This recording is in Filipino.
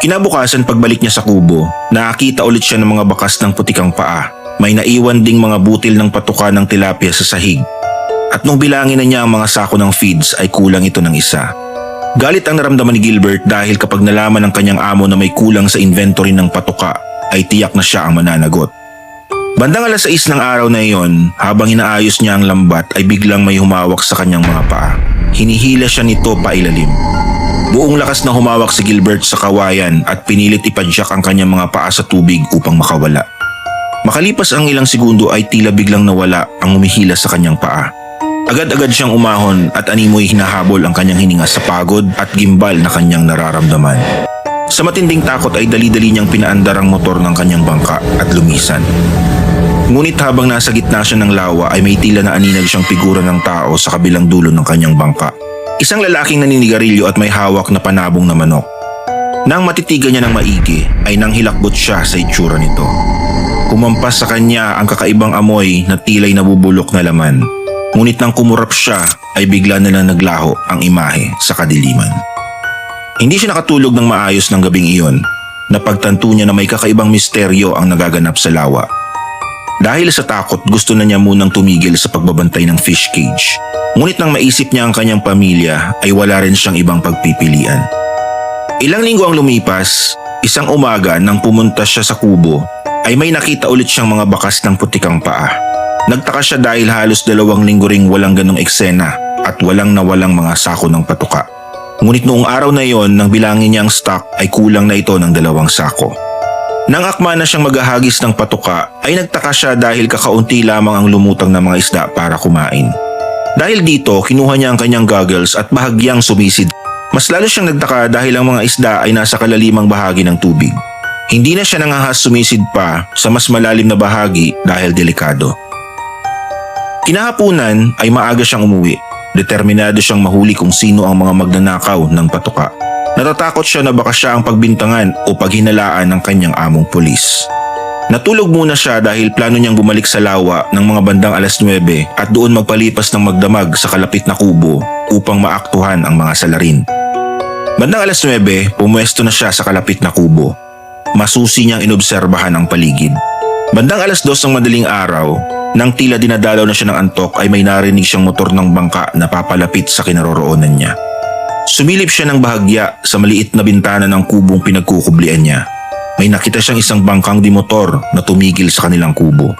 Kinabukasan pagbalik niya sa kubo, nakakita ulit siya ng mga bakas ng putikang paa. May naiwan ding mga butil ng patuka ng tilapia sa sahig. At nung bilangin na niya ang mga sako ng feeds ay kulang ito ng isa. Galit ang naramdaman ni Gilbert dahil kapag nalaman ng kanyang amo na may kulang sa inventory ng patuka ay tiyak na siya ang mananagot. Bandang alas 6 ng araw na iyon, habang inaayos niya ang lambat ay biglang may humawak sa kanyang mga paa. Hinihila siya nito pailalim. Buong lakas na humawak si Gilbert sa kawayan at pinilit ipadyak ang kanyang mga paa sa tubig upang makawala. Makalipas ang ilang segundo ay tila biglang nawala ang humihila sa kanyang paa. Agad-agad siyang umahon at animoy hinahabol ang kanyang hininga sa pagod at gimbal na kanyang nararamdaman. Sa matinding takot ay dali-dali niyang pinaandar ang motor ng kanyang bangka at lumisan. Ngunit habang nasa gitna siya ng lawa ay may tila na aninag siyang figura ng tao sa kabilang dulo ng kanyang bangka. Isang lalaking naninigarilyo at may hawak na panabong na manok. Nang matitigan niya ng maigi ay nang hilakbot siya sa itsura nito. Kumampas sa kanya ang kakaibang amoy na tila'y nabubulok na laman. Ngunit nang kumurap siya ay bigla na lang naglaho ang imahe sa kadiliman. Hindi siya nakatulog ng maayos ng gabing iyon. Napagtanto niya na may kakaibang misteryo ang nagaganap sa lawa. Dahil sa takot, gusto na niya munang tumigil sa pagbabantay ng fish cage. Ngunit nang maisip niya ang kanyang pamilya ay wala rin siyang ibang pagpipilian. Ilang linggo ang lumipas, isang umaga nang pumunta siya sa kubo ay may nakita ulit siyang mga bakas ng putikang paa. Nagtaka siya dahil halos 2 linggo ring walang ganong eksena at walang nawalang mga sako ng patuka. Ngunit noong araw na iyon nang bilangin niya ang stock ay kulang na ito ng 2 sako. Nang akma na siyang maghahagis ng patuka ay nagtaka siya dahil kakaunti lamang ang lumutang na mga isda para kumain. Dahil dito kinuha niya ang kanyang goggles at bahagyang sumisid. Mas lalo siyang nagtaka dahil ang mga isda ay nasa kalalimang bahagi ng tubig. Hindi na siya nangahas sumisid pa sa mas malalim na bahagi dahil delikado. Kinahapunan ay maaga siyang umuwi. Determinado siyang mahuli kung sino ang mga magnanakaw ng patuka. Natatakot siya na baka siya ang pagbintangan o paghinalaan ng kanyang among pulis. Natulog muna siya dahil plano niyang bumalik sa lawa ng mga bandang alas 9 at doon magpalipas ng magdamag sa kalapit na kubo upang maaktuhan ang mga salarin. Bandang alas 9, pumwesto na siya sa kalapit na kubo. Masusi niyang inobserbahan ang paligid. Bandang alas 2 ng madaling araw, nang tila dinadalaw na siya ng antok ay may narinig siyang motor ng bangka na papalapit sa kinaroroonan niya. Sumilip siya ng bahagya sa maliit na bintana ng kubong pinagkukublian niya. May nakita siyang isang bangkang di motor na tumigil sa kanilang kubo.